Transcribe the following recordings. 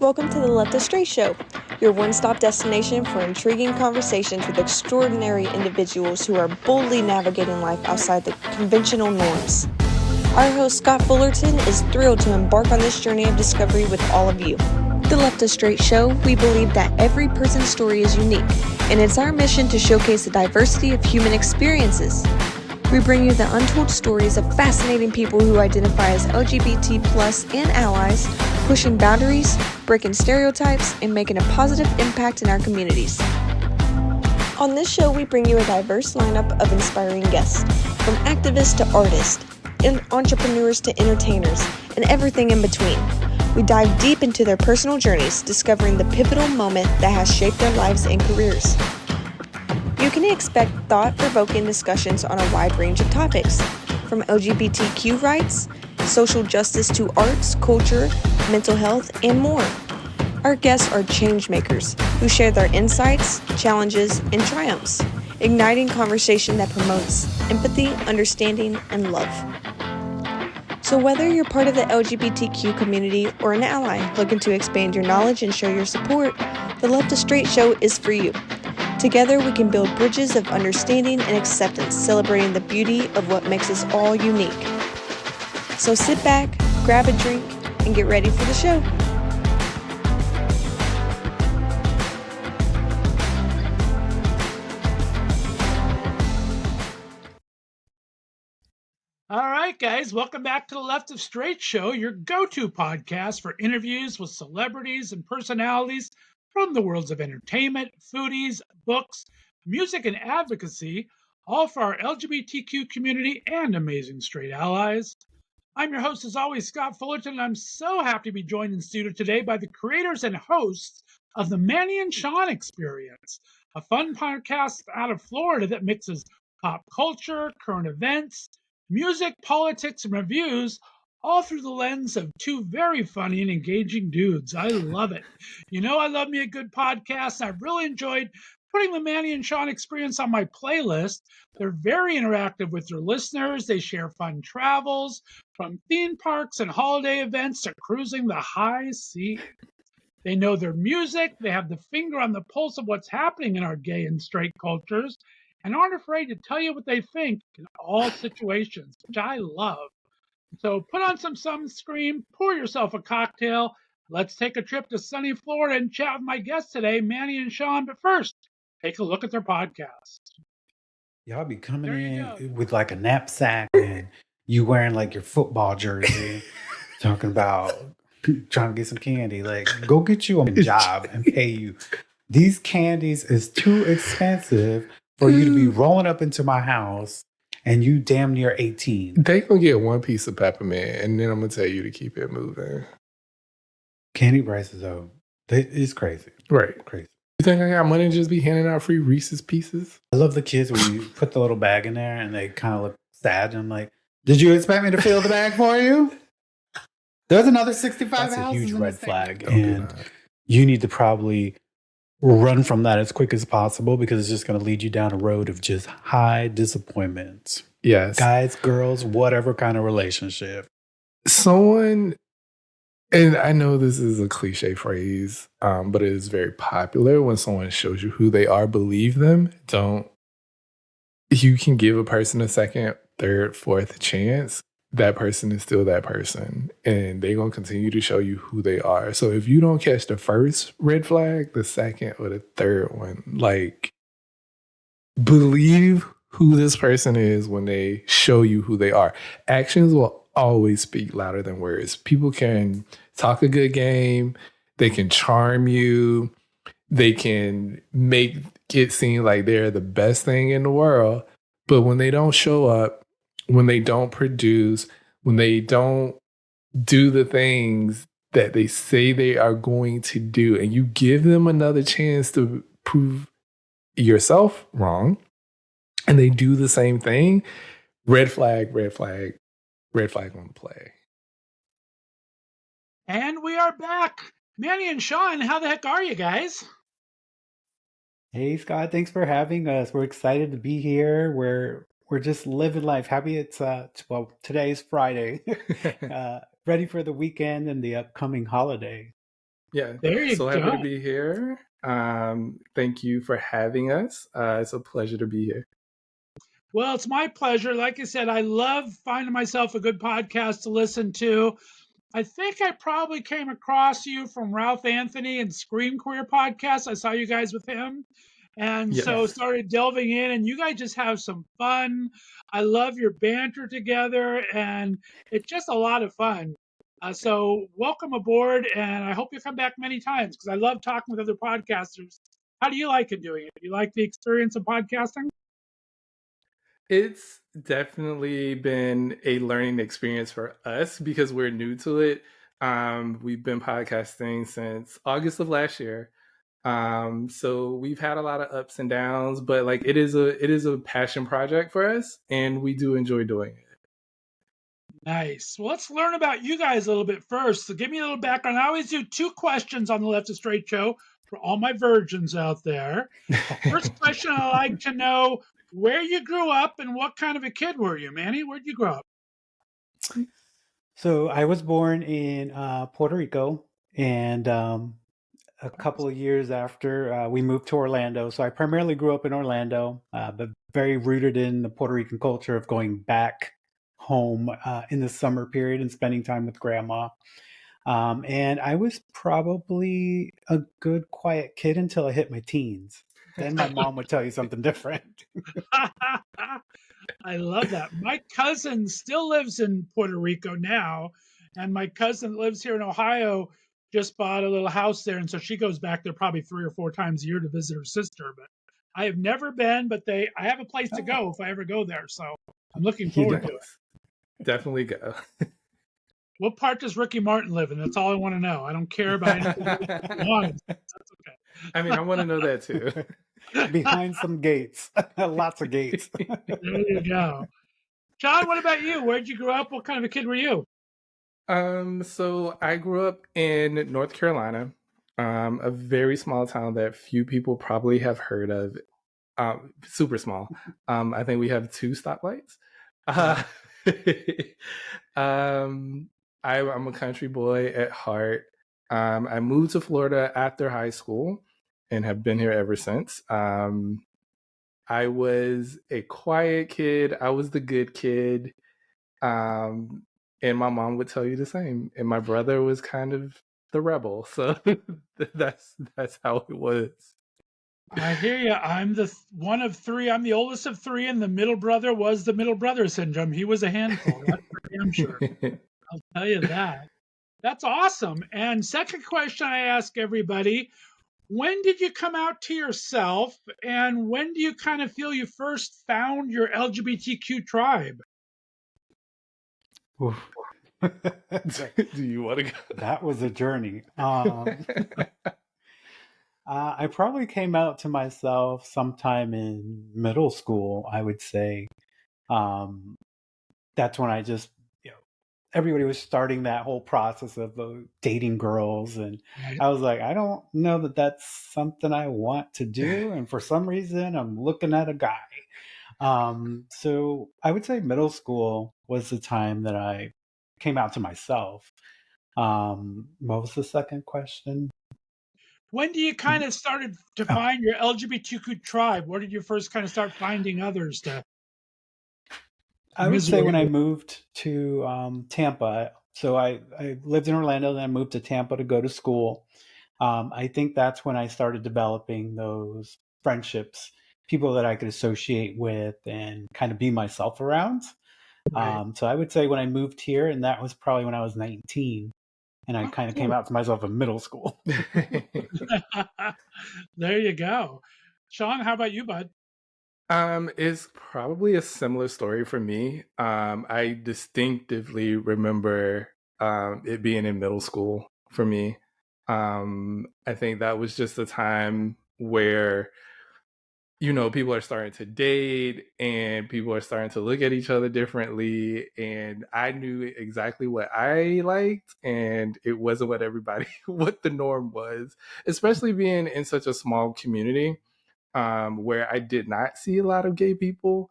Welcome to the Str8 Show, your one-stop destination for intriguing conversations with extraordinary individuals who are boldly navigating life outside the conventional norms. Our host, Scott Fullerton, is thrilled to embark on this journey of discovery with all of you. The Str8 Show, we believe that every person's story is unique, and it's our mission to showcase the diversity of human experiences. We bring you the untold stories of fascinating people who identify as LGBT+ and allies, pushing boundaries, breaking stereotypes, and making a positive impact in our communities. On this show, we bring you a diverse lineup of inspiring guests, from activists to artists, and entrepreneurs to entertainers, and everything in between. We dive deep into their personal journeys, discovering the pivotal moment that has shaped their lives and careers. You can expect thought-provoking discussions on a wide range of topics, from LGBTQ rights, social justice to arts, culture, mental health, and more. Our guests are change-makers who share their insights, challenges, and triumphs, igniting conversation that promotes empathy, understanding, and love. So whether you're part of the LGBTQ community or an ally looking to expand your knowledge and show your support, the Str8 Show is for you. Together, we can build bridges of understanding and acceptance, celebrating the beauty of what makes us all unique. So sit back, grab a drink, and get ready for the show. All right, guys, welcome back to the Str8 Show, your go-to podcast for interviews with celebrities and personalities from the worlds of entertainment, foodies, books, music, and advocacy, all for our LGBTQ community and amazing straight allies. I'm your host, as always, Scott Fullerton, and I'm so happy to be joined in studio today by the creators and hosts of the Manny and Shawn Experience, a fun podcast out of Florida that mixes pop culture, current events, music, politics, and reviews, all through the lens of two very funny and engaging dudes. I love it. You know, I love me a good podcast. I've really enjoyed putting the Manny and Shawn Experience on my playlist. They're very interactive with their listeners. They share fun travels, from theme parks and holiday events to cruising the high seas. They know their music. They have the finger on the pulse of what's happening in our gay and straight cultures, and aren't afraid to tell you what they think in all situations, which I love. So put on some sunscreen, pour yourself a cocktail. Let's take a trip to sunny Florida and chat with my guests today, Manny and Shawn. But first, take a look at their podcast. Y'all be coming in with like a knapsack and you wearing like your football jersey, talking about trying to get some candy. Like, go get you a job and pay you. These candies is too expensive for you to be rolling up into my house and you damn near 18. They gonna get one piece of peppermint and then I'm gonna tell you to keep it moving. Candy prices though, it's crazy. Right. Crazy. You think I got money to just be handing out free Reese's Pieces? I love the kids when you put the little bag in there and they kind of look sad. And I'm like, did you expect me to fill the bag for you? There's another 65 That's houses a huge in red this flag. thing. And you need to probably run from that as quick as possible because it's just going to lead you down a road of just high disappointment. Yes. Guys, girls, whatever kind of relationship. Someone, and I know this is a cliche phrase, but it is very popular. When someone shows you who they are, believe them. You can give a person a second, third, fourth chance. That person is still that person. And they're going to continue to show you who they are. So if you don't catch the first red flag, the second or the third one, like, believe who this person is when they show you who they are. Actions will always speak louder than words. People can talk a good game. They can charm you. They can make it seem like they're the best thing in the world. But when they don't show up, when they don't produce, when they don't do the things that they say they are going to do, and you give them another chance to prove yourself wrong, and they do the same thing, red flag, red flag, red flag on the play. And we are back. Manny and Shawn, how the heck are you guys? Hey, Scott, thanks for having us. We're excited to be here. We're just living life. Happy it's today's Friday. Ready for the weekend and the upcoming holiday. Yeah. There you So happy to go. be here. Thank you for having us. It's a pleasure to be here. Well, it's my pleasure. Like I said, I love finding myself a good podcast to listen to. I think I probably came across you from Ralph Anthony and Scream Queer podcast. I saw you guys with him. And so Yes. started delving in, and you guys just have some fun. I love your banter together, and it's just a lot of fun. So welcome aboard, and I hope you come back many times because I love talking with other podcasters. How do you like it doing it? Do you like the experience of podcasting? It's definitely been a learning experience for us because we're new to it. We've been podcasting since August of last year. So we've had a lot of ups and downs, but like it is a passion project for us and we do enjoy doing it. Nice. Well, let's learn about you guys a little bit first. So give me a little background. I always do 2 questions on the Left of Straight show for all my virgins out there. First question, I like to know where you grew up and what kind of a kid were you, Manny? Where'd you grow up? So I was born in Puerto Rico, and a couple of years after we moved to Orlando. So I primarily grew up in Orlando, but very rooted in the Puerto Rican culture of going back home in the summer period and spending time with grandma. And I was probably a good, quiet kid until I hit my teens. Then my mom would tell you something different. I love that. My cousin still lives in Puerto Rico now, and my cousin that lives here in Ohio just bought a little house there, and so she goes back there probably 3 or 4 times a year to visit her sister. But I have never been, but I have a place to go if I ever go there, so I'm looking You forward to it. Yes. Definitely go. What part does Ricky Martin live in? That's all I want to know. I don't care about anything else. That's I mean, I want to know that too. okay. behind some gates, lots of gates. There you go. John, what about you? Where'd you grow up? What kind of a kid were you? So I grew up in North Carolina, a very small town that few people probably have heard of. Super small. I think we have 2 stoplights. Uh, um, I'm a country boy at heart. I moved to Florida after high school and have been here ever since. I was a quiet kid. I was the good kid. Um, and my mom would tell you the same. And my brother was kind of the rebel. So that's how it was. I hear you. I'm the one of three. I'm the oldest of three, and the middle brother was the middle brother syndrome. He was a handful. That's for damn sure. I'll tell you that. That's awesome. And second question I ask everybody: when did you come out to yourself, and when do you kind of feel you first found your LGBTQ tribe? Oof. Do you want to go? That was a journey. I probably came out to myself sometime in middle school, I would say. Um, that's when I just, everybody was starting that whole process of dating girls. And Right. I was like, I don't know that that's something I want to do. And for some reason, I'm looking at a guy. So I would say middle school was the time that I came out to myself. What was the second question? When do you kind of started to Oh, find your LGBTQ tribe? Where did you first kind of start finding others to I would say when misery? I moved to Tampa. So I lived in Orlando, then I moved to Tampa to go to school. I think that's when I started developing those friendships, people that I could associate with and kind of be myself around. Right. So I would say when I moved here, and that was probably when I was 19, and I Oh, kind of came cool. out to myself in middle school. There you go. Sean, how about you, bud? It's probably a similar story for me. I distinctively remember it being in middle school for me. I think that was just a time where people are starting to date and people are starting to look at each other differently. And I knew exactly what I liked, and it wasn't what everybody, what the norm was, especially being in such a small community where I did not see a lot of gay people.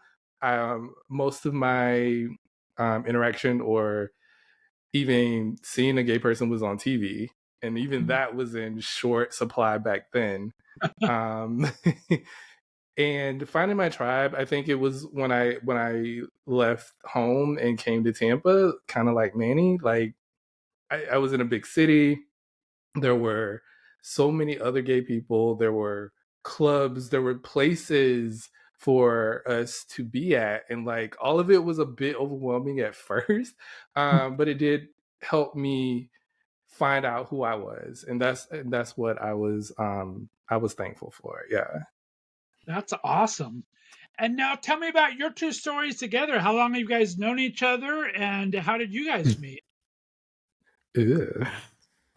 Most of my interaction or even seeing a gay person was on TV. and even that was in short supply back then. um, and finding my tribe, I think it was when I left home and came to Tampa, kind of like Manny. Like I was in a big city. There were so many other gay people. There were clubs. There were places for us to be at, and like all of it was a bit overwhelming at first, but it did help me find out who I was, and that's what I was thankful for. Yeah. That's awesome. And now tell me about your two stories together. How long have you guys known each other and how did you guys meet? Ew.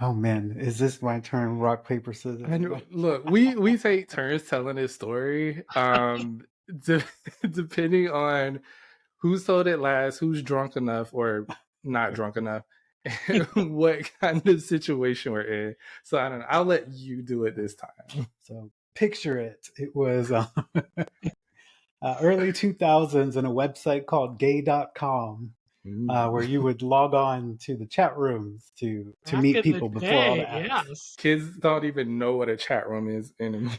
Oh man, is this my turn? Rock, paper, scissors. I know. Look, we take turns telling this story. De- depending on who's told it last, who's drunk enough or not drunk enough, what kind of situation we're in. So I don't know. I'll let you do it this time. So picture it. It was early 2000s in a website called gay.com. Where you would log on to the chat rooms to Back meet in the people before all day, the apps. yes. Kids don't even know what a chat room is anymore.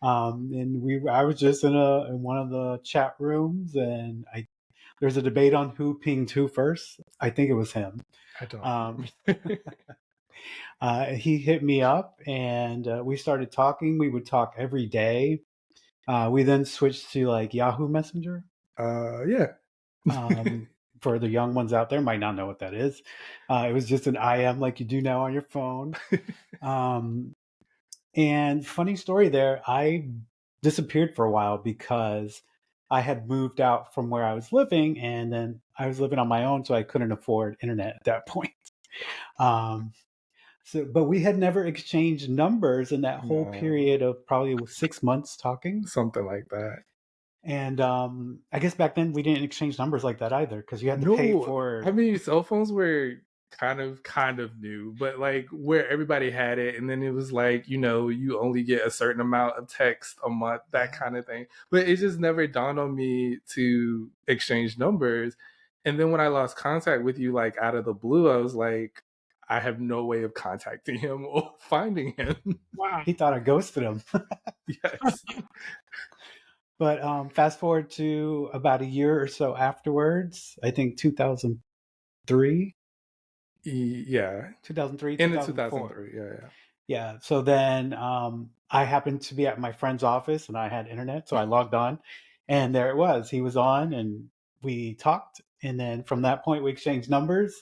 And I was just in one of the chat rooms, and there's a debate on who pinged who first. I think it was him. I don't. He hit me up, and we started talking. We would talk every day. We then switched to like Yahoo Messenger. Yeah. For the young ones out there, might not know what that is. It was just an IM like you do now on your phone. And funny story there, I disappeared for a while because I had moved out from where I was living, and then I was living on my own, so I couldn't afford internet at that point. But we had never exchanged numbers in that whole period of probably 6 months talking. Something like that. And I guess back then we didn't exchange numbers like that either because you had to pay for. I mean, cell phones were kind of new, but like where everybody had it, and then it was like, you only get a certain amount of text a month, that kind of thing. But it just never dawned on me to exchange numbers. And then when I lost contact with you, like out of the blue, I was like, I have no way of contacting him or finding him. Wow. He thought I ghosted him. Yes. But fast forward to about a year or so afterwards, I think 2003. Yeah. 2003, In 2004. 2003, yeah. Yeah. So then I happened to be at my friend's office and I had internet. So I logged on and there it was. He was on and we talked. And then from that point, we exchanged numbers.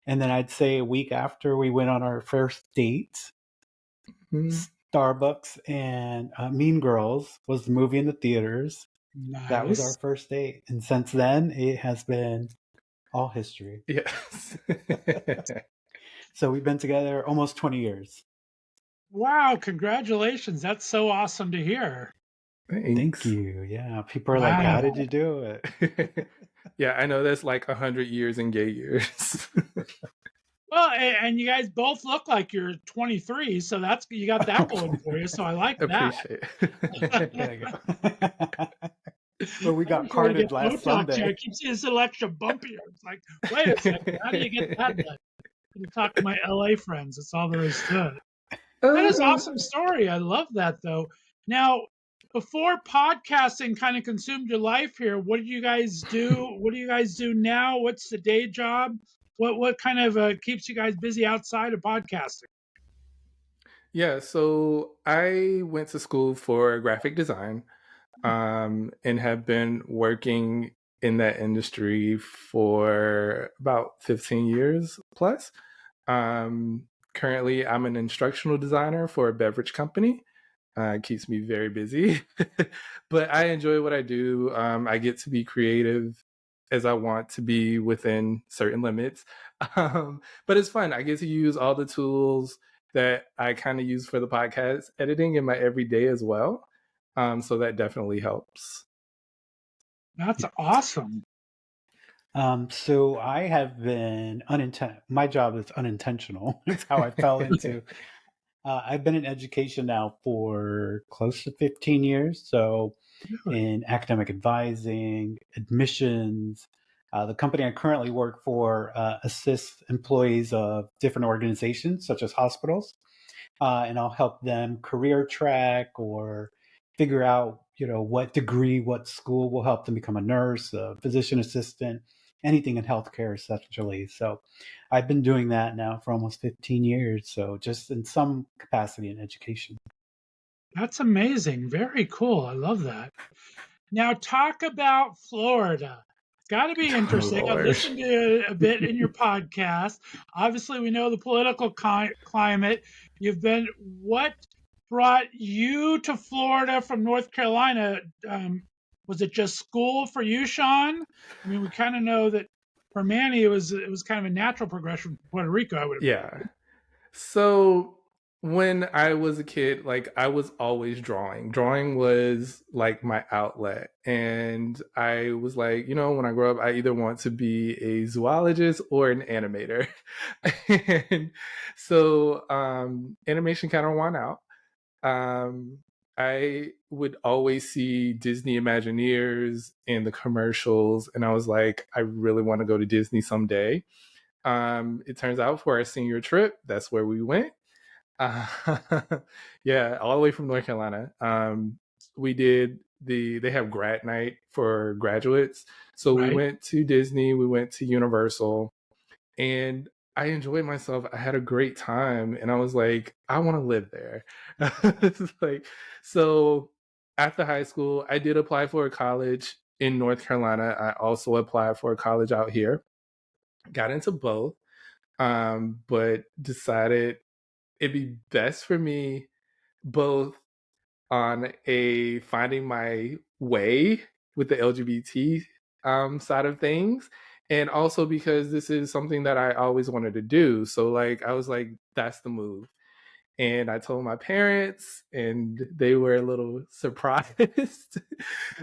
And then I'd say a week after we went on our first date, Starbucks and Mean Girls was the movie in the theaters. Nice. That was our first date. And since then, it has been all history. Yes. So we've been together almost 20 years. Wow, congratulations. That's so awesome to hear. Thanks. Thank you. Yeah, people are like, how did you do it? Yeah, I know that's like 100 years in gay years. Well, and you guys both look like you're 23, so you got that going for you. So I like Appreciate that. There you go. Well, we got carded last Sunday. I keep seeing this little extra bumpier. It's like, wait a second, how do you get that done? I'm gonna talk to my LA friends. That's all there is to it. That is an awesome story. I love that though. Now, before podcasting kind of consumed your life here, what did you guys do? What do you guys do now? What's the day job? What kind of keeps you guys busy outside of podcasting? Yeah, so I went to school for graphic design, and have been working in that industry for about 15 years plus. Currently, I'm an instructional designer for a beverage company. It keeps me very busy, but I enjoy what I do. I get to be creative as I want to be within certain limits. But it's fun. I get to use all the tools that I kind of use for the podcast editing in my everyday as well. So that definitely helps. That's awesome. So I have been my job is unintentional. It's how I fell into. I've been in education now for close to 15 years. So in academic advising, admissions, The company I currently work for assists employees of different organizations, such as hospitals, and I'll help them career track or figure out, what degree, what school will help them become a nurse, a physician assistant, anything in healthcare, essentially. So I've been doing that now for almost 15 years. So just in some capacity in education. That's amazing. Very cool. I love that. Now, talk about Florida. It's got to be Oh interesting. I've Lord. listened to it a bit in your podcast. Obviously, we know the political climate. What brought you to Florida from North Carolina? Was it just school for you, Sean? I mean, we kind of know that for Manny, it was kind of a natural progression from Puerto Rico, I would imagine. Yeah. So when I was a kid, like I was always drawing. Drawing was like my outlet. And I was like, when I grow up, I either want to be a zoologist or an animator. And so animation kind of won out. Um, I would always see Disney Imagineers in the commercials, and I was like, I really want to go to Disney someday. It turns out for our senior trip, that's where we went. Uh, yeah, all the way from North Carolina. We did they have grad night for graduates. So we Right? went to Disney, we went to Universal, and I enjoyed myself. I had a great time, and I was like, I want to live there. It's like, so after high school, I did apply for a college in North Carolina. I also applied for a college out here. Got into both, but decided it'd be best for me both on a finding my way with the LGBT side of things, and also because this is something that I always wanted to do. So like I was like, that's the move. And I told my parents, and they were a little surprised. I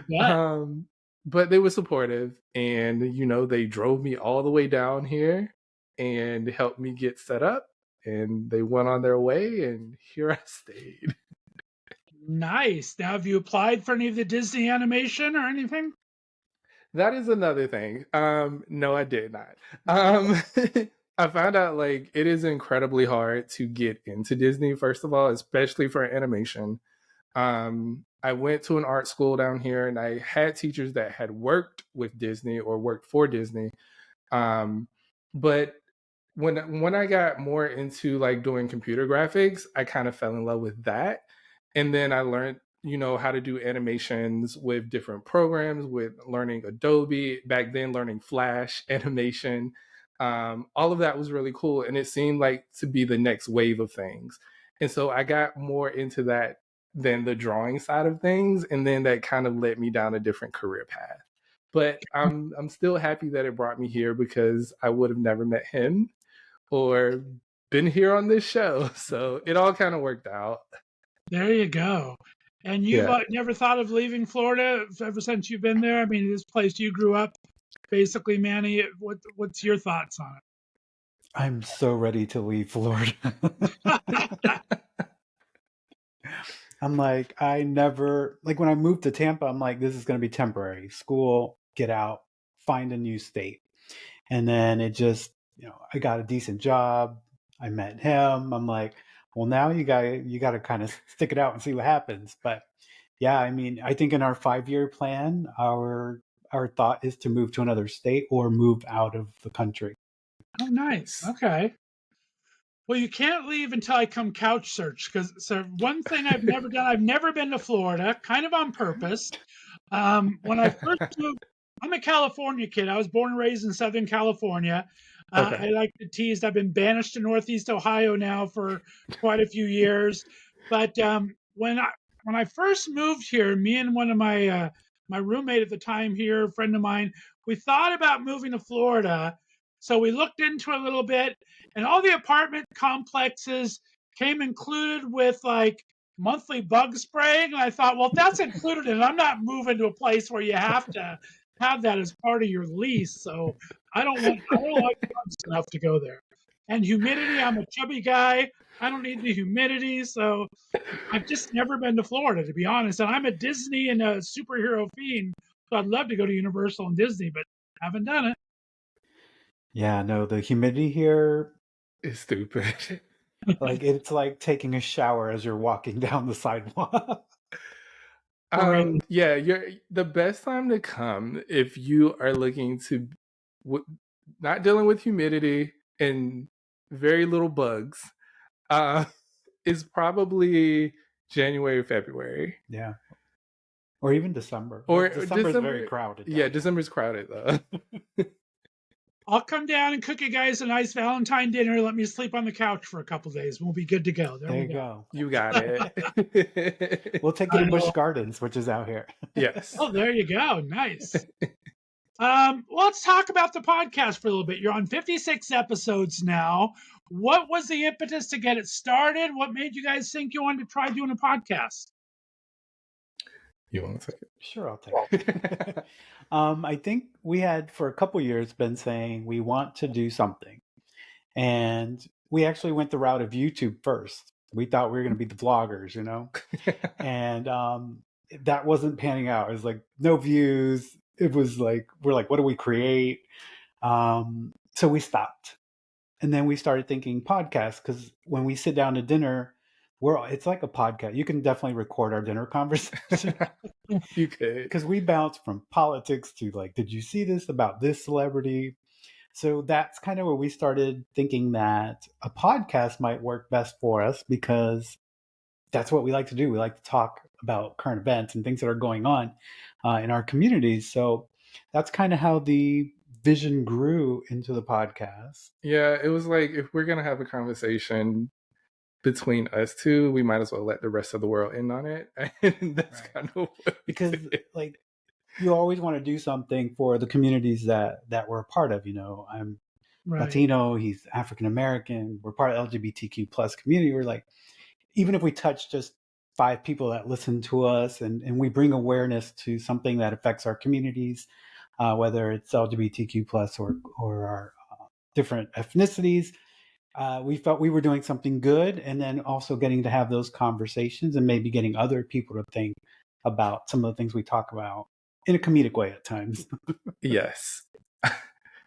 bet. um, but they were supportive, and they drove me all the way down here and helped me get set up. And they went on their way, and here I stayed. Nice. Now, have you applied for any of the Disney animation or anything? That is another thing. No, I did not. Um, I found out like it is incredibly hard to get into Disney, first of all, especially for animation. I went to an art school down here, and I had teachers that had worked with Disney or worked for Disney. Um, but when I got more into like doing computer graphics, I kind of fell in love with that. And then I learned, how to do animations with different programs, with learning Adobe, back then learning Flash animation. All of that was really cool. And it seemed like to be the next wave of things. And so I got more into that than the drawing side of things. And then that kind of led me down a different career path. But I'm still happy that it brought me here, because I would have never met him or been here on this show. So it all kind of worked out. There you go. And you've Yeah. never thought of leaving Florida ever since you've been there? I mean, this place you grew up, basically, Manny. What's your thoughts on I'm so ready to leave Florida. it? I'm like, I never, like when I moved to Tampa, I'm like, this is going to be temporary. School, get out, find a new state. And then it just, I got a decent job. I met him. I'm like, well, now you got to kind of stick it out and see what happens. But yeah, I mean, I think in our 5-year plan, our thought is to move to another state or move out of the country. Oh, nice. Okay. Well, you can't leave until I come couch search, because so one thing I've never done, I've never been to Florida, kind of on purpose. When I first moved, I'm a California kid. I was born and raised in Southern California. Okay. I like to tease. I've been banished to Northeast Ohio now for quite a few years. But when I first moved here, me and one of my roommate at the time here, a friend of mine, we thought about moving to Florida. So we looked into it a little bit, and all the apartment complexes came included with like monthly bug spraying. And I thought, well, if that's included, and I'm not moving to a place where you have to have that as part of your lease. So I don't like bugs enough to go there. And humidity, I'm a chubby guy. I don't need the humidity. So I've just never been to Florida, to be honest. And I'm a Disney and a superhero fiend. So I'd love to go to Universal and Disney, but haven't done it. Yeah, no, the humidity here, It's stupid. like it's like taking a shower as you're walking down the sidewalk. Right. Yeah, you're the best time to come if you are looking to w- not dealing with humidity and very little bugs. Uh, is probably January, February, Yeah. Or even December. or But December is very December. crowded Yeah, down here. December's crowded though. I'll come down and cook you guys a nice Valentine dinner. Let me sleep on the couch for a couple days. We'll be good to go. There There we you go. go. You got it. We'll take you to Busch Gardens, which is out here. Yes. Oh, there you go. Nice. Let's talk about the podcast for a little bit. You're on 56 episodes now. What was the impetus to get it started? What made you guys think you wanted to try doing a podcast? You want to take it? Sure, I'll take it. I think we had for a couple years been saying we want to do something. And we actually went the route of YouTube first. We thought we were going to be the vloggers, you know? And that wasn't panning out. It was like no views. It was like, we're like, what do we create? So we stopped. And then we started thinking podcasts because when we sit down to dinner, it's like a podcast. You can definitely record our dinner conversation You could. because we bounce from politics to like, did you see this about this celebrity? So that's kind of where we started thinking that a podcast might work best for us because that's what we like to do. We like to talk about current events and things that are going on in our communities. So that's kind of how the vision grew into the podcast. Yeah, it was like if we're gonna have a conversation between us two, we might as well let the rest of the world in on it. And that's Right. kind of what Because like you always want to do something for the communities that we're a part of. You know, I'm Right. Latino, he's African American, we're part of LGBTQ plus community. We're like, even if we touch just 5 people that listen to us and we bring awareness to something that affects our communities, whether it's LGBTQ plus or our different ethnicities, we felt we were doing something good, and then also getting to have those conversations and maybe getting other people to think about some of the things we talk about in a comedic way at times. Yes.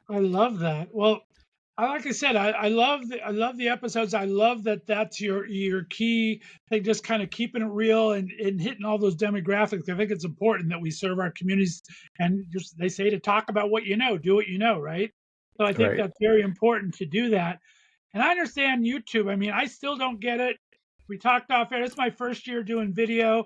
I love that. Well, like I said, I love the episodes. I love that that's your key thing, just kind of keeping it real and hitting all those demographics. I think it's important that we serve our communities, and just they say to talk about what you know, do what you know, right? So I think Right. that's very important to do that. And I understand YouTube. I mean, I still don't get it. We talked off air. It's my first year doing video.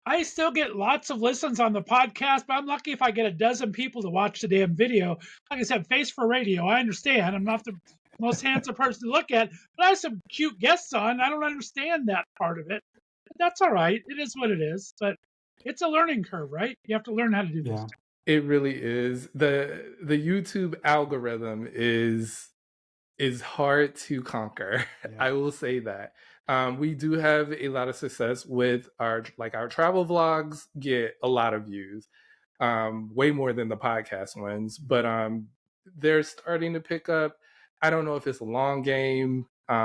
I still get lots of listens on the podcast, but I'm lucky if I get a dozen people to watch the damn video. Like I said, face for radio. I understand. I'm not the most handsome person to look at, but I have some cute guests on. I don't understand that part of it. But that's all right. It is what it is. But it's a learning curve, right? You have to learn how to do this. Yeah. It really is. The YouTube algorithm is hard to conquer. Yeah. I will say that. We do have a lot of success with our travel vlogs get a lot of views, way more than the podcast ones. But they're starting to pick up. I don't know if it's a long game, but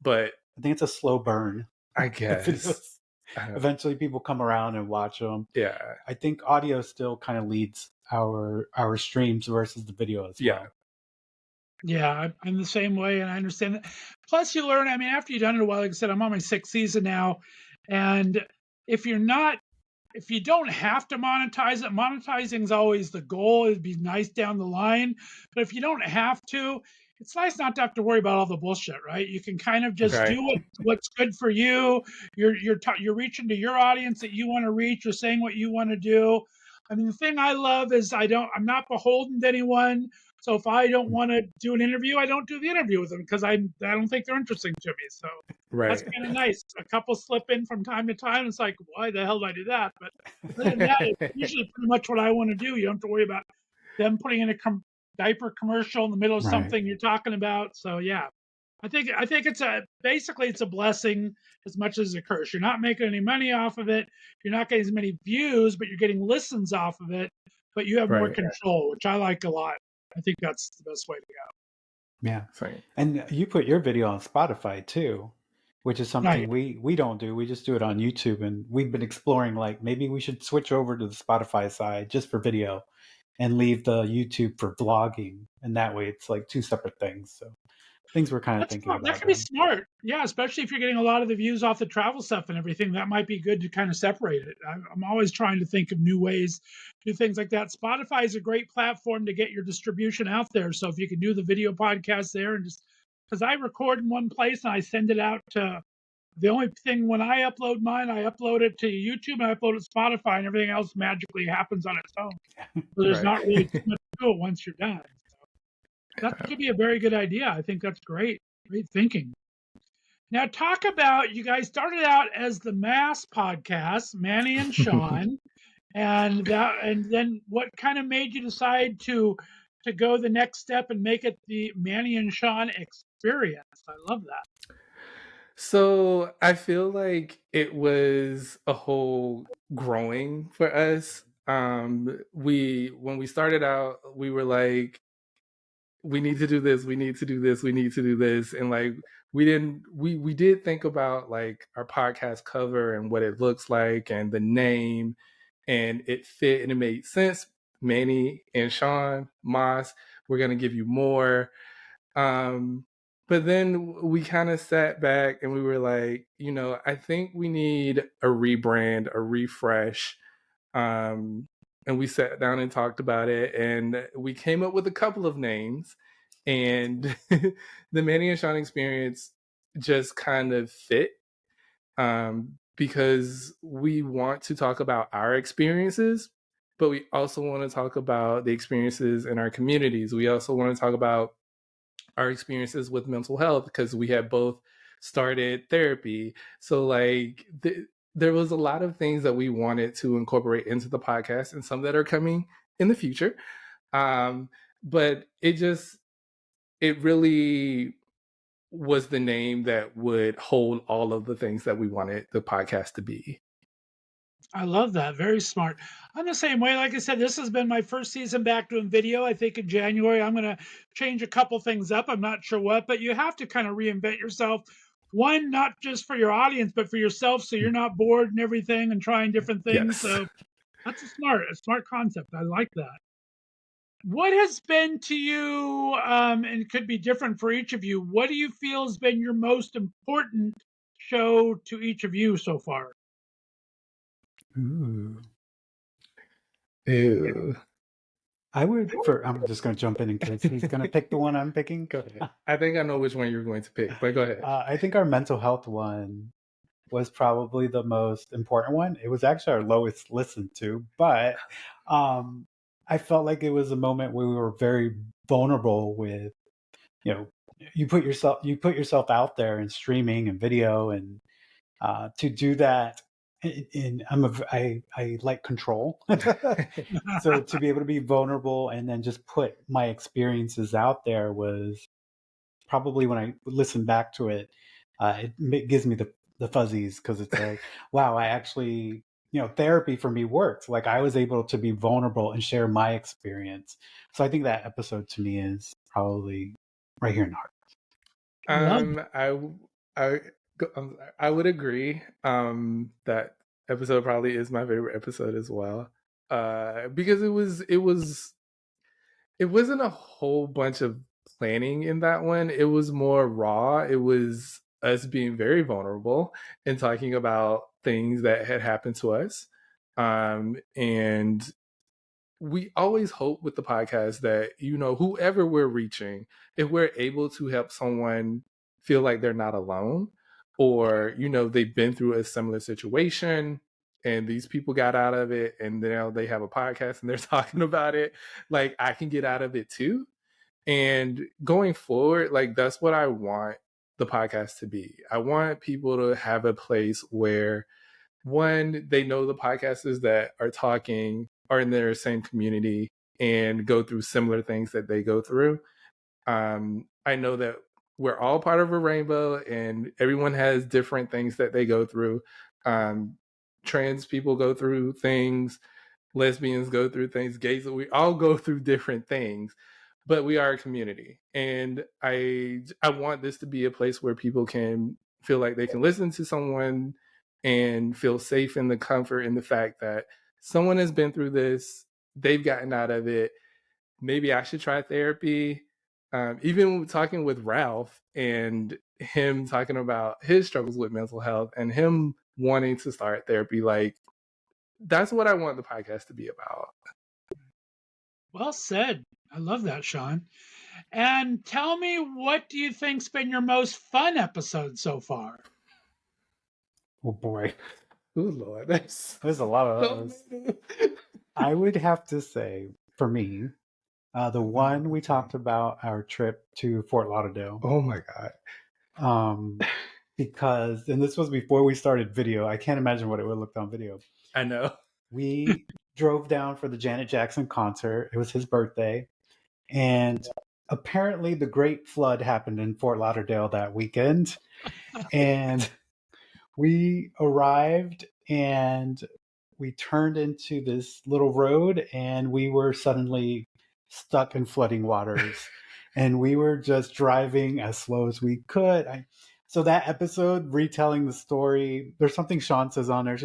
I think it's a slow burn. I guess Eventually people come around and watch them. Yeah. I think audio still kind of leads our streams versus the video as well. Yeah, I'm the same way, and I understand that. Plus, you learn. I mean, after you've done it a while, like I said, I'm on my 6th season now, and if you're not, if you don't have to monetize it, monetizing is always the goal. It'd be nice down the line, but if you don't have to, it's nice not to have to worry about all the bullshit, right? You can kind of just Right. do what's good for you. You're reaching to your audience that you want to reach. You're saying what you want to do. I mean, the thing I love is I'm not beholden to anyone. So if I don't want to do an interview, I don't do the interview with them because I don't think they're interesting to me. So that's Right. kind of nice. A couple slip in from time to time. It's like, why the hell did I do that? But other than that, it's usually pretty much what I want to do. You don't have to worry about them putting in a diaper commercial in the middle of Right. something you're talking about. So yeah, I think it's basically it's a blessing as much as a curse. You're not making any money off of it. You're not getting as many views, but you're getting listens off of it. But you have more Right. control, which I like a lot. I think that's the best way to go. Yeah. Same. And you put your video on Spotify too, which is something we don't do. We just do it on YouTube, and we've been exploring like maybe we should switch over to the Spotify side just for video and leave the YouTube for vlogging. And that way it's like two separate things. So things we're kind of thinking That about could be doing. smart. Yeah, especially if you're getting a lot of the views off the travel stuff and everything. That might be good to kind of separate it. I'm always trying to think of new ways to do things like that. Spotify is a great platform to get your distribution out there. So if you can do the video podcast there and just because I record in one place and I send it out to the only thing when I upload mine, I upload it to YouTube and I upload it to Spotify and everything else magically happens on its own. So there's Right. not really too much to it once you're done. That could be a very good idea. I think that's great. Great thinking. Now, talk about you guys started out as the Mass podcast, Manny and Sean, and then what kind of made you decide to go the next step and make it the Manny and Sean Experience? I love that. So I feel like it was a whole growing for us. We when we started out, we were like, we need to do this, we need to do this, we need to do this, and like we did think about like our podcast cover and what it looks like and the name, and it fit and it made sense. Manny and Sean Moss, we're gonna give you more. Um, but then we kind of sat back and we were like, I think we need a rebrand, a refresh. Um, and we sat down and talked about it, and we came up with a couple of names. And the Manny and Sean Experience just kind of fit, because we want to talk about our experiences, but we also want to talk about the experiences in our communities. We also want to talk about our experiences with mental health because we had both started therapy. So like there was a lot of things that we wanted to incorporate into the podcast, and some that are coming in the future. But it really was the name that would hold all of the things that we wanted the podcast to be. I love that. Very smart. I'm the same way. Like I said, this has been my first season back doing video. I think in January I'm going to change a couple things up. I'm not sure what, but you have to kind of reinvent yourself. One, not just for your audience, but for yourself, so you're not bored and everything and trying different things. Yes. So that's a smart concept. I like that. What has been to you, and it could be different for each of you, what do you feel has been your most important show to each of you so far? Ooh. Ew. I'm just going to jump in case he's going to pick the one I'm picking. Go ahead. I think I know which one you're going to pick, but go ahead. I think our mental health one was probably the most important one. It was actually our lowest listened to, but I felt like it was a moment where we were very vulnerable with, you put yourself out there in streaming and video, and to do that. I like control, so to be able to be vulnerable and then just put my experiences out there was probably, when I listen back to it, it gives me the fuzzies, because it's like, wow, I actually, therapy for me worked. Like I was able to be vulnerable and share my experience. So I think that episode to me is probably right here in the heart. I I would agree. That episode probably is my favorite episode as well. Because it wasn't a whole bunch of planning in that one. It was more raw. It was us being very vulnerable and talking about things that had happened to us. And we always hope with the podcast that, whoever we're reaching, if we're able to help someone feel like they're not alone, or, they've been through a similar situation and these people got out of it and now they have a podcast and they're talking about it, like I can get out of it too. And going forward, like that's what I want the podcast to be. I want people to have a place where, one, they know the podcasters that are talking are in their same community and go through similar things that they go through. I know that we're all part of a rainbow and everyone has different things that they go through. Trans people go through things, lesbians go through things, gays, we all go through different things, but we are a community. And I want this to be a place where people can feel like they can listen to someone and feel safe in the comfort in the fact that someone has been through this they've gotten out of it. Maybe I should try therapy. Even talking with Ralph and him talking about his struggles with mental health and him wanting to start therapy, like that's what I want the podcast to be about. Well said. I love that, Sean. And tell me, what do you think's been your most fun episode so far? Oh boy, Oh Lord, there's a lot of those. I would have to say, for me, the one we talked about, our trip to Fort Lauderdale. Oh my God. Because, and this was before we started video. I can't imagine what it would look on video. I know. We drove down for the Janet Jackson concert. It was his birthday. And apparently the Great Flood happened in Fort Lauderdale that weekend. And we arrived and we turned into this little road and we were suddenly stuck in flooding waters. And we were just driving as slow as we could. So that episode, retelling the story, there's something Sean says on there.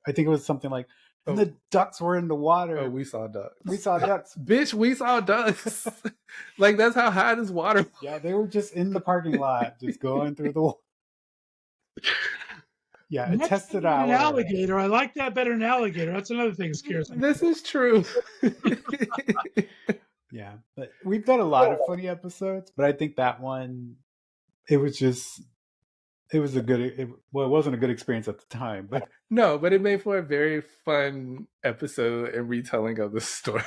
I think it was something like, and the ducks were in the water. Oh, we saw ducks. We saw ducks. Bitch, we saw ducks. Like, that's how high this water was. Yeah, they were just in the parking lot, just going through the water. Yeah, it tested out. An alligator. I like that better than alligator. That's another thing that scares me. This is true. Yeah, but we've done a lot of funny episodes, but I think that one, it was a good, it wasn't a good experience at the time, but no, but it made for a very fun episode and retelling of the story.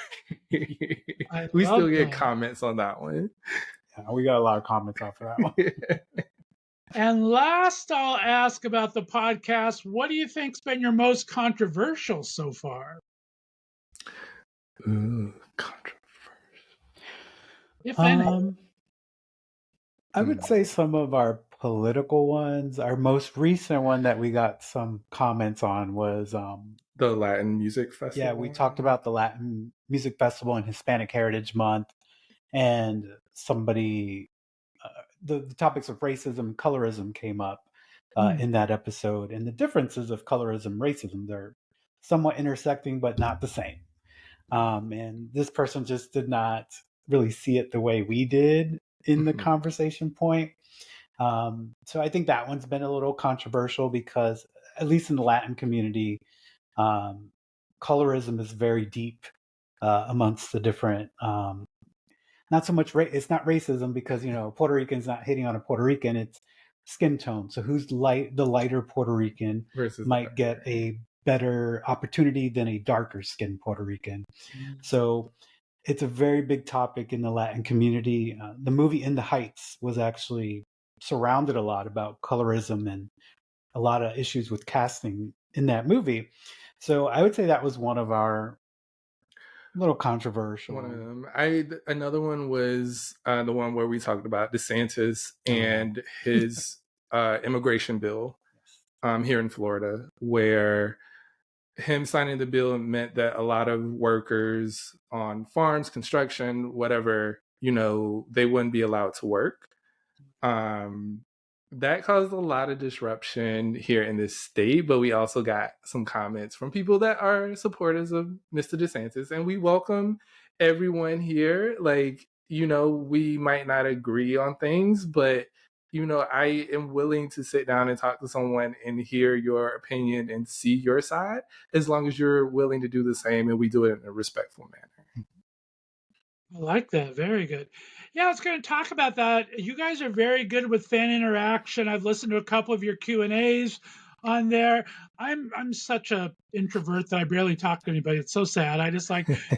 We still get comments on that one. Yeah, we got a lot of comments off of that one. And last, I'll ask about the podcast. What do you think's been your most controversial so far? Ooh, controversial. If any. I would say some of our political ones. Our most recent one that we got some comments on was the Latin Music Festival. Yeah, we talked about the Latin Music Festival and Hispanic Heritage Month, and somebody, the topics of racism and colorism came up in that episode, and the differences of colorism, racism, they're somewhat intersecting, but not the same. And this person just did not really see it the way we did in the conversation point. So I think that one's been a little controversial because, at least in the Latin community, colorism is very deep amongst the different, not so much, it's not racism because, Puerto Rican's not hitting on a Puerto Rican, it's skin tone. So who's the lighter Puerto Rican might get a better opportunity than a darker skinned Puerto Rican. So it's a very big topic in the Latin community. The movie In the Heights was actually surrounded a lot about colorism and a lot of issues with casting in that movie. So I would say that was one of our little controversial. One of them. Another one was the one where we talked about DeSantis and his immigration bill here in Florida, where him signing the bill meant that a lot of workers on farms, construction, whatever, they wouldn't be allowed to work. That caused a lot of disruption here in this state, but we also got some comments from people that are supporters of Mr. DeSantis, and we welcome everyone here. Like, we might not agree on things, but I am willing to sit down and talk to someone and hear your opinion and see your side, as long as you're willing to do the same and we do it in a respectful manner. I like that. Very good. Yeah, I was going to talk about that. You guys are very good with fan interaction. I've listened to a couple of your Q&As on there. I'm such a introvert that I barely talk to anybody. It's so sad. I just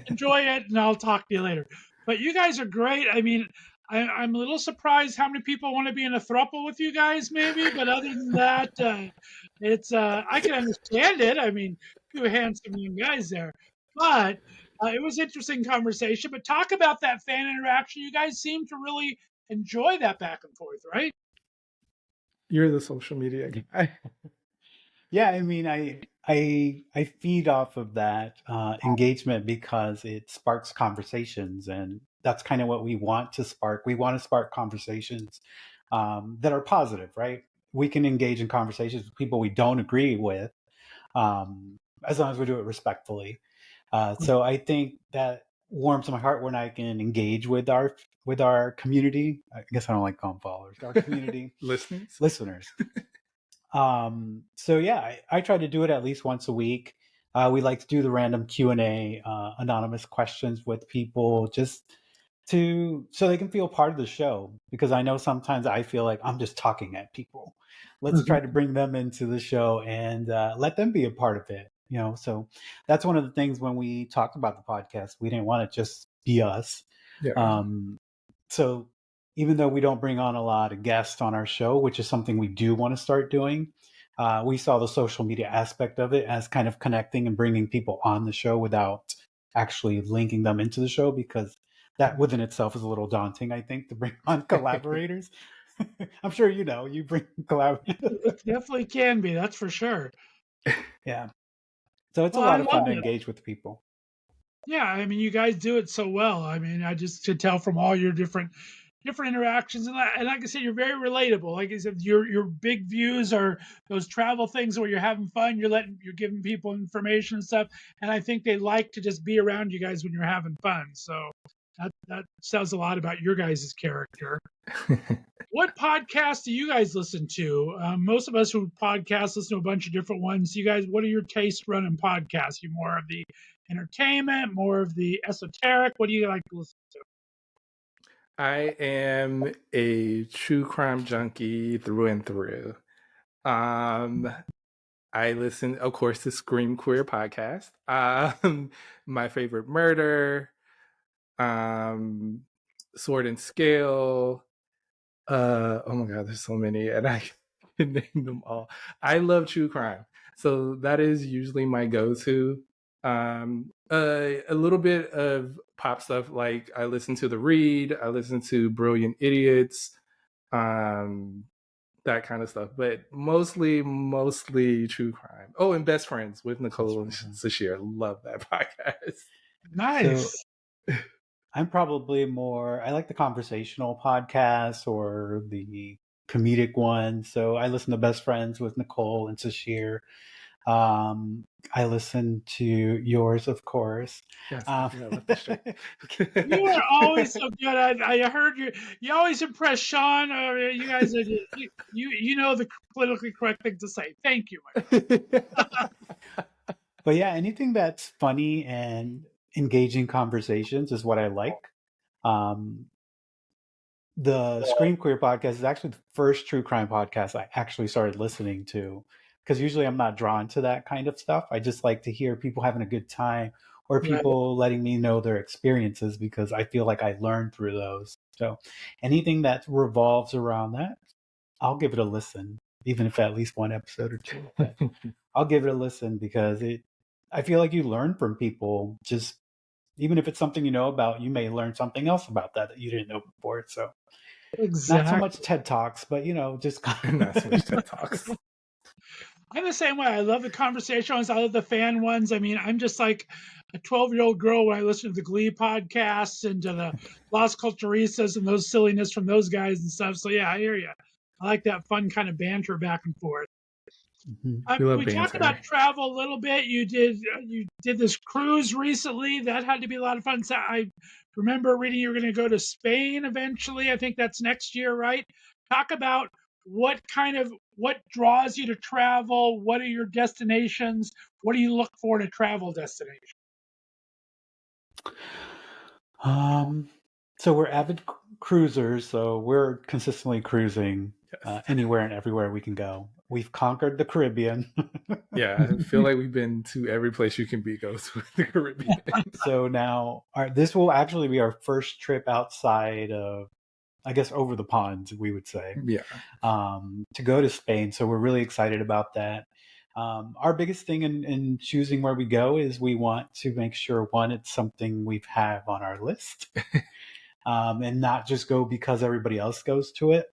enjoy it, and I'll talk to you later. But you guys are great. I mean, I'm a little surprised how many people want to be in a throuple with you guys, maybe. But other than that, it's I can understand it. I mean, two handsome young guys there. But it was interesting conversation. But talk about that fan interaction. You guys seem to really enjoy that back and forth, right? You're the social media guy. Yeah, I mean, I feed off of that engagement because it sparks conversations, and that's kind of what we want to spark. We want to spark conversations that are positive, right? We can engage in conversations with people we don't agree with, as long as we do it respectfully. So I think that warms my heart when I can engage with our community. I guess I don't like calling followers. Our community listeners. So yeah, I try to do it at least once a week. We like to do the random Q&A, anonymous questions with people, just so they can feel part of the show, because I know sometimes I feel like I'm just talking at people. Let's try to bring them into the show and let them be a part of it. So that's one of the things when we talked about the podcast, we didn't want it just be us. Yeah. So even though we don't bring on a lot of guests on our show, which is something we do want to start doing, we saw the social media aspect of it as kind of connecting and bringing people on the show without actually linking them into the show, because that within itself is a little daunting, I think, to bring on collaborators. I'm sure you bring collaborators. It definitely can be, that's for sure. Yeah. So it's Well, a I lot of fun love to it. engage with people. Yeah, I mean, you guys do it so well. I mean, I just could tell from all your different interactions, and like I said, you're very relatable. Like I said, your big views are those travel things where you're having fun, you're giving people information and stuff, and I think they like to just be around you guys when you're having fun. So that says a lot about your guys' character. What podcasts do you guys listen to? Most of us who podcast listen to a bunch of different ones. You guys, what are your tastes running podcasts? You more of the entertainment, more of the esoteric? What do you like to listen to? I am a true crime junkie through and through. I listen, of course, to Scream Queer podcast. My favorite murder, Sword and Scale. Oh my God, there's so many, and I can name them all. I love true crime, so that is usually my go-to. A little bit of pop stuff, like I listen to The Read, I listen to Brilliant Idiots, that kind of stuff, but mostly true crime. Oh, and Best Friends with Nicole and Sashir. Love that podcast. Nice. So I'm probably I like the conversational podcasts or the comedic ones. So I listen to Best Friends with Nicole and Sashir. I listen to yours, of course. Yes, about the straight. You are always so good. I heard you always impress Sean. You guys are you know the politically correct thing to say. Thank you, my friend. But yeah, anything that's funny and engaging conversations is what I like. Um, the Scream Queer podcast is actually the first true crime podcast I actually started listening to, because usually I'm not drawn to that kind of stuff. I just like to hear people having a good time or Right. people letting me know their experiences, because I feel like I learned through those. So anything that revolves around that, I'll give it a listen, even if at least one episode or two. But I'll give it a listen, because I feel like you learn from people. Just even if it's something you know about, you may learn something else about that you didn't know before. So not so Exactly. much TED Talks, but just Not so much TED Talks. I'm the same way. I love the conversation ones. I love the fan ones. I mean, I'm just like a 12-year-old girl when I listen to the Glee podcasts and to the Las Culturistas and those silliness from those guys and stuff. So yeah, I hear you. I like that fun kind of banter back and forth. We love We talked banter. about travel a little bit. You did this cruise recently. That had to be a lot of fun. So I remember reading you're going to go to Spain eventually. I think that's next year, right? Talk about what draws you to travel. What are your destinations? What do you look for in a travel destination? So we're avid cruisers, so we're consistently cruising anywhere and everywhere we can go. We've conquered the Caribbean. Yeah, I feel like we've been to every place you can go to in the Caribbean. So now this will actually be our first trip outside of, I guess, over the pond, we would say. Yeah. To go to Spain. So we're really excited about that. Our biggest thing in choosing where we go is we want to make sure, one, it's something we have on our list, and not just go because everybody else goes to it.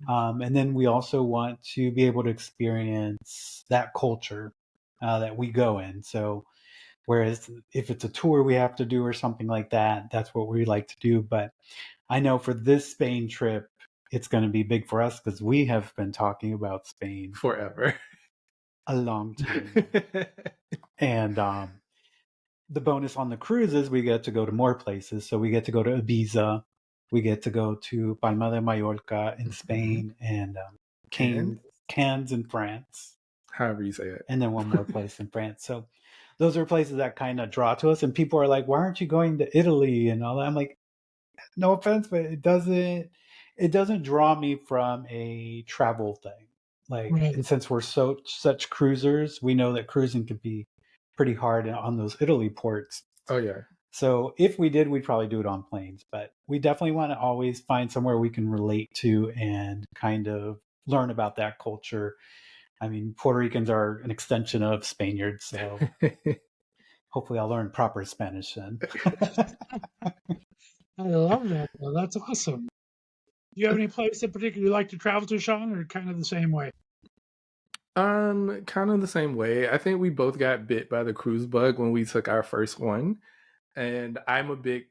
And then we also want to be able to experience that culture that we go in. So whereas if it's a tour we have to do or something like that, that's what we like to do. But I know for this Spain trip, it's going to be big for us, because we have been talking about Spain forever, a long time. And the bonus on the cruises, we get to go to more places. So we get to go to Ibiza, we get to go to Palma de Mallorca in Spain, and Cannes in France. However you say it. And then one more place in France. So those are places that kind of draw to us. And people are like, why aren't you going to Italy and all that? I'm like, no offense, but it doesn't draw me from a travel thing. Like, Right. and since we're such cruisers, we know that cruising could be pretty hard on those Italy ports. Oh yeah. So if we did, we'd probably do it on planes. But we definitely want to always find somewhere we can relate to and kind of learn about that culture. I mean, Puerto Ricans are an extension of Spaniards, so hopefully I'll learn proper Spanish then. I love that. Well, that's awesome. Do you have any place in particular you like to travel to, Sean, or kind of the same way? Kind of the same way. I think we both got bit by the cruise bug when we took our first one. And I'm a big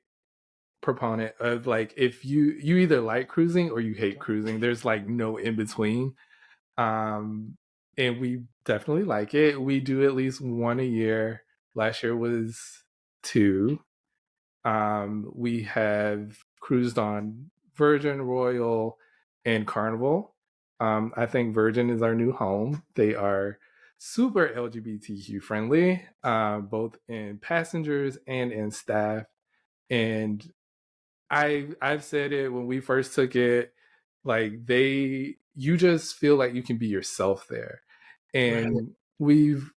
proponent of like, if you either like cruising or you hate cruising. There's like no in between. And we definitely like it. We do at least one a year. Last year was 2. We have cruised on Virgin, Royal, and Carnival. I think Virgin is our new home. They are super LGBTQ friendly, both in passengers and in staff. And I've said it when we first took it, like you just feel like you can be yourself there. And Right. we've,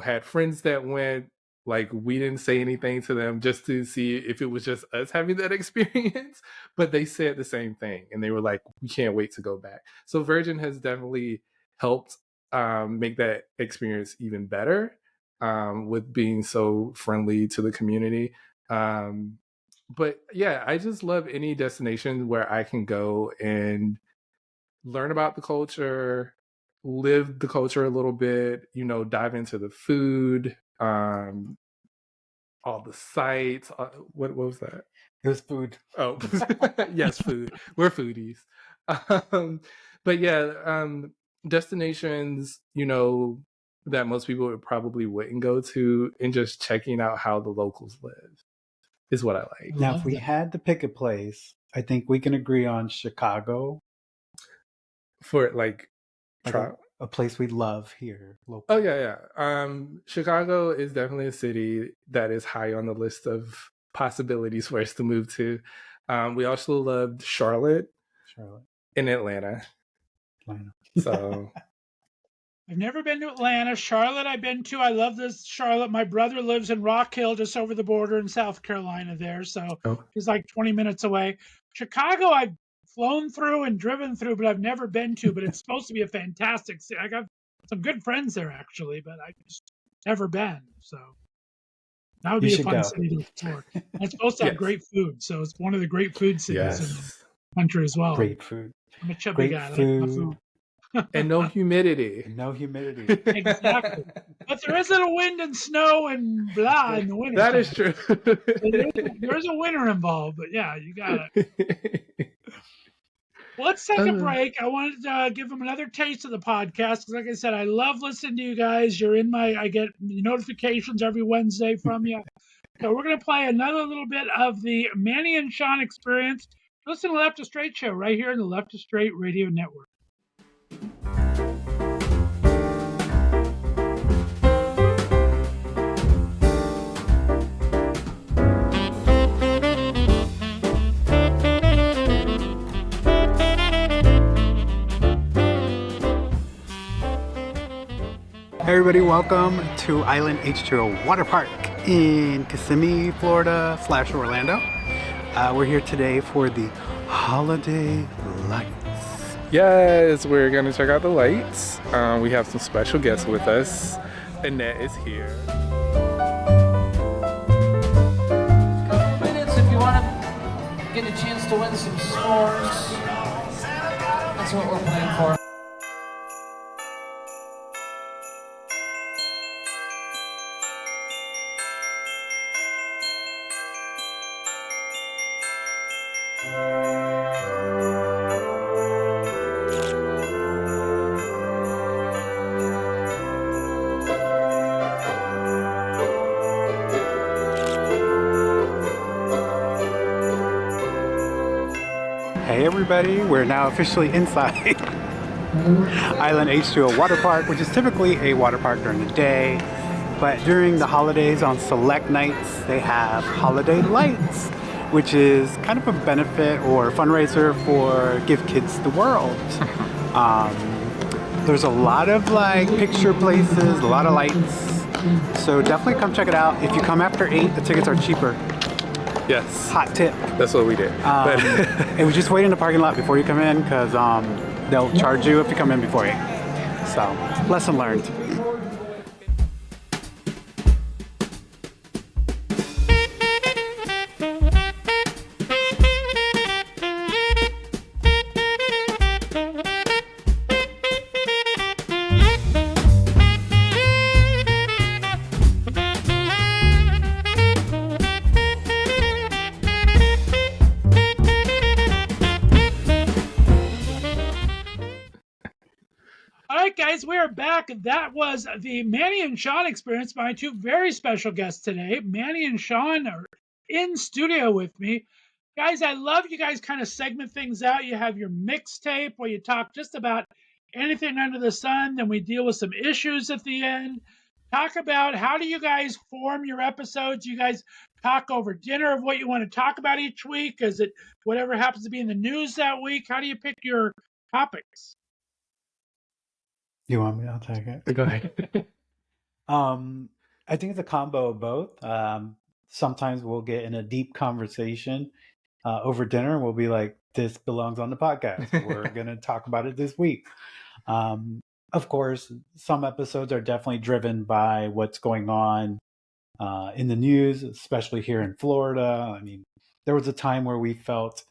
had friends that went, like we didn't say anything to them just to see if it was just us having that experience, but they said the same thing and they were like, we can't wait to go back. So Virgin has definitely helped make that experience even better, with being so friendly to the community. But yeah, I just love any destination where I can go and learn about the culture, live the culture a little bit, dive into the food, all the sites. What was that? It was food. Oh, yes, food. We're foodies. But yeah, destinations, that most people probably wouldn't go to, and just checking out how the locals live is what I like. Now, if we had to pick a place, I think we can agree on Chicago. For like a place we love here locally. Oh yeah. Chicago is definitely a city that is high on the list of possibilities for us to move to. We also loved Charlotte. And Atlanta. So I've never been to Atlanta. Charlotte I've been to. I love this Charlotte. My brother lives in Rock Hill, just over the border in South Carolina there. So he's like 20 minutes away. Chicago I've flown through and driven through, but I've never been to. But it's supposed to be a fantastic city. I got some good friends there, actually, but I've just never been. So that would be a fun city to explore. It's supposed to have great food. So it's one of the great food cities in the country as well. Great food. I'm a chubby guy. Food. I like my food. And no humidity. Exactly. But there is a little wind and snow and blah in the winter. That is true. There's a winter involved, but yeah, you got it. Well, let's take a break. I wanted to give them another taste of the podcast because, like I said, I love listening to you guys. I get notifications every Wednesday from you. So we're going to play another little bit of the Manny and Sean Experience. Listen to the Left of Str8 show right here on the Left of Str8 Radio Network. Hey everybody, welcome to Island H2O Water Park in Kissimmee, Florida / Orlando. We're here today for the holiday lights. Yes, we're going to check out the lights. We have some special guests with us. Annette is here. Couple minutes if you want to get a chance to win some s'mores. That's what we're playing for. Hey everybody, we're now officially inside Island H2O Water Park, which is typically a water park during the day, but during the holidays on select nights they have holiday lights, which is kind of a benefit or fundraiser for Give Kids the World. There's a lot of like picture places, a lot of lights, so definitely come check it out. If you come after 8, the tickets are cheaper. Yes. Hot tip. That's what we did. It was just wait in the parking lot before you come in, because they'll charge you if you come in before 8. So, lesson learned. All right, guys, we are back. That was the Manny and Sean Experience. My 2 very special guests today. Manny and Sean are in studio with me. Guys, I love you guys kind of segment things out. You have your mixtape where you talk just about anything under the sun. Then we deal with some issues at the end. Talk about how do you guys form your episodes? You guys talk over dinner of what you want to talk about each week? Is it whatever happens to be in the news that week? How do you pick your topics? You want me? I'll take it. Go ahead. I think it's a combo of both. Sometimes we'll get in a deep conversation over dinner, and we'll be like, "This belongs on the podcast. We're gonna talk about it this week." Of course, some episodes are definitely driven by what's going on in the news, especially here in Florida. I mean, there was a time where we felt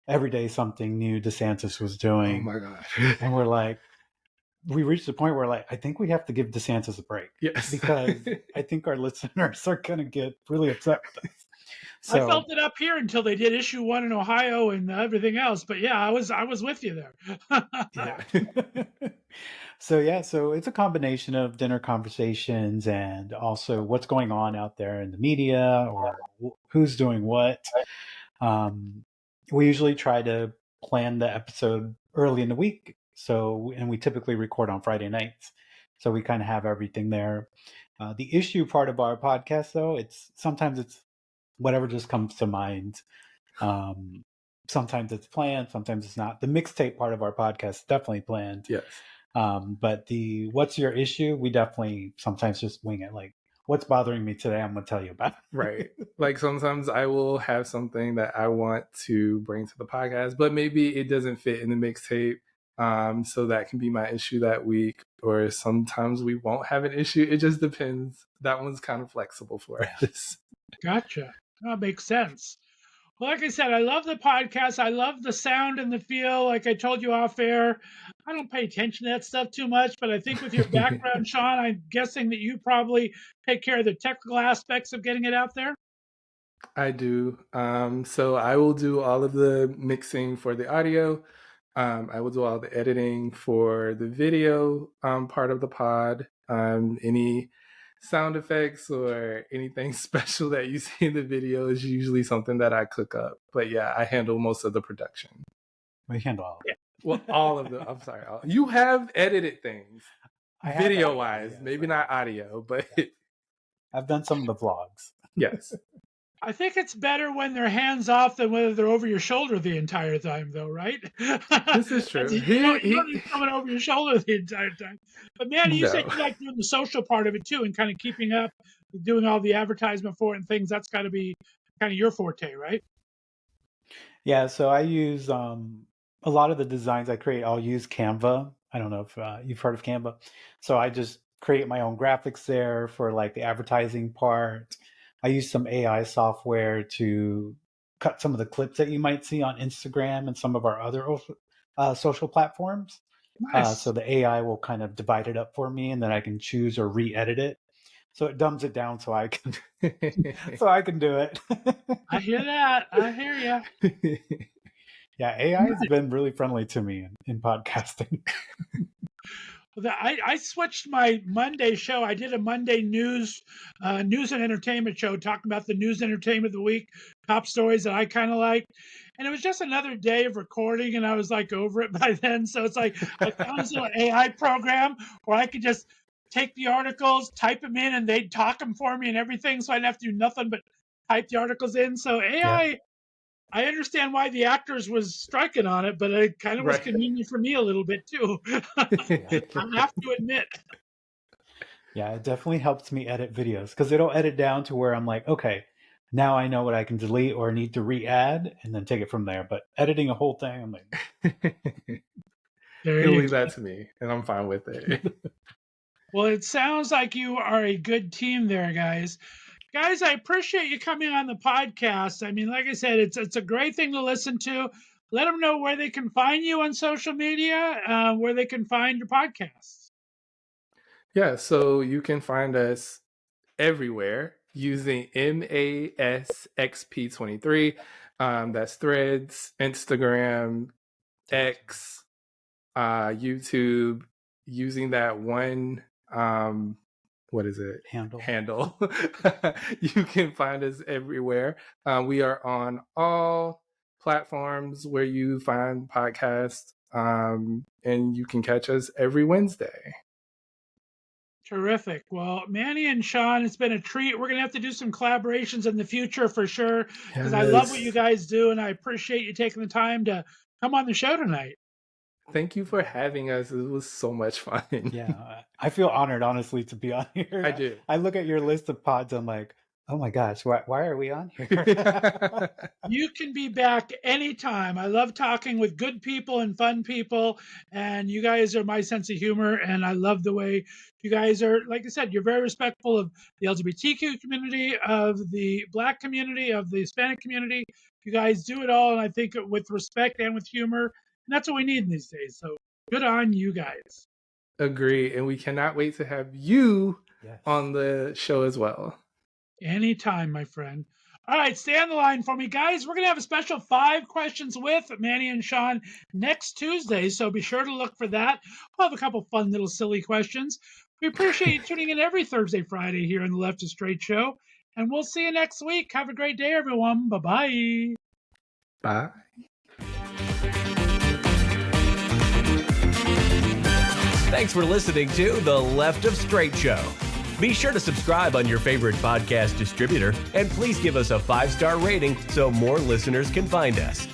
every day something new DeSantis was doing. Oh my gosh. And we're like, we reached the point where like, I think we have to give DeSantis a break. Yes. Because I think our listeners are going to get really upset with us. So, I felt it up here until they did issue 1 in Ohio and everything else. But yeah, I was with you there. Yeah. So it's a combination of dinner conversations and also what's going on out there in the media or who's doing what. We usually try to plan the episode early in the week. And we typically record on Friday nights. So we kind of have everything there. The issue part of our podcast, though, sometimes it's whatever just comes to mind. Sometimes it's planned, sometimes it's not. The mixtape part of our podcast is definitely planned. Yes. But the what's your issue, we definitely sometimes just wing it. Like, what's bothering me today, I'm going to tell you about. Right. Like sometimes I will have something that I want to bring to the podcast, but maybe it doesn't fit in the mixtape. So that can be my issue that week. Or sometimes we won't have an issue. It just depends. That one's kind of flexible for us. Gotcha. That makes sense. Well, like I said, I love the podcast. I love the sound and the feel. Like I told you off air, I don't pay attention to that stuff too much, but I think with your background, Sean, I'm guessing that you probably take care of the technical aspects of getting it out there. I do. So I will do all of the mixing for the audio. I will do all the editing for the video part of the pod. Any sound effects or anything special that you see in the video is usually something that I cook up. But yeah, I handle most of the production. We handle all of it. Well, all of them. I'm sorry. You have edited things video-wise, maybe not audio, but I've done some of the vlogs. Yes. I think it's better when they're hands off than whether they're over your shoulder the entire time, though, right? This is true. You don't need someone over your shoulder the entire time. But Manny, you said you like doing the social part of it too, and kind of keeping up, doing all the advertisement for it and things. That's got to be kind of your forte, right? Yeah. So I use a lot of the designs I create. I'll use Canva. I don't know if you've heard of Canva. So I just create my own graphics there for like the advertising part. I use some AI software to cut some of the clips that you might see on Instagram and some of our other social platforms. Nice. So the AI will kind of divide it up for me, and then I can choose or re-edit it. So it dumbs it down so I can do it. I hear that. I hear you. Yeah, AI has been really friendly to me in podcasting. I switched my Monday show. I did a Monday news and entertainment show talking about the news and entertainment of the week, top stories that I kind of like. And it was just another day of recording, and I was like over it by then. So it's like I found this little AI program where I could just take the articles, type them in, and they'd talk them for me and everything. So I didn't have to do nothing but type the articles in. So AI, I understand why the actors was striking on it, but it kind of was convenient for me a little bit too. I have to admit. Yeah, it definitely helps me edit videos because it'll edit down to where I'm like, okay, now I know what I can delete or need to re-add and then take it from there. But editing a whole thing, I'm like, He'll leave that to me, and I'm fine with it. Well, it sounds like you are a good team there, guys. Guys, I appreciate you coming on the podcast. I mean, like I said, it's a great thing to listen to. Let them know where they can find you on social media, where they can find your podcasts. Yeah, so you can find us everywhere using MASXP23. That's Threads, Instagram, X, YouTube, using that one what is it? Handle. You can find us everywhere. We are on all platforms where you find podcasts, and you can catch us every Wednesday. Terrific. Well, Manny and Sean, it's been a treat. We're going to have to do some collaborations in the future for sure, because I love what you guys do, and I appreciate you taking the time to come on the show tonight. Thank you for having us. It was so much fun. Yeah, I feel honored, honestly, to be on here. I do. I look at your list of pods, I'm like, oh my gosh, why are we on here? You can be back anytime. I love talking with good people and fun people, and you guys are my sense of humor, and I love the way you guys are. Like I said, you're very respectful of the LGBTQ community, of the Black community, of the Hispanic community. You guys do it all, and I think with respect and with humor, and that's what we need these days. So good on you guys. Agree, and we cannot wait to have you on the show as well. Anytime, my friend. All right, stay on the line for me, guys. We're going to have a special 5 questions with Manny and Sean next Tuesday, so be sure to look for that. We'll have a couple fun little silly questions. We appreciate you tuning in every Thursday, Friday here on the Left of Str8 show, and we'll see you next week. Have a great day, everyone. Bye-bye. Bye. Thanks for listening to The Left of Str8 Show. Be sure to subscribe on your favorite podcast distributor, and please give us a 5-star rating so more listeners can find us.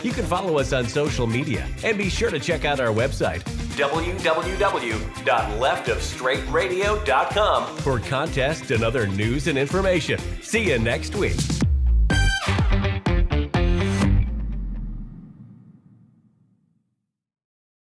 You can follow us on social media, and be sure to check out our website, www.leftofstraightradio.com, for contests and other news and information. See you next week.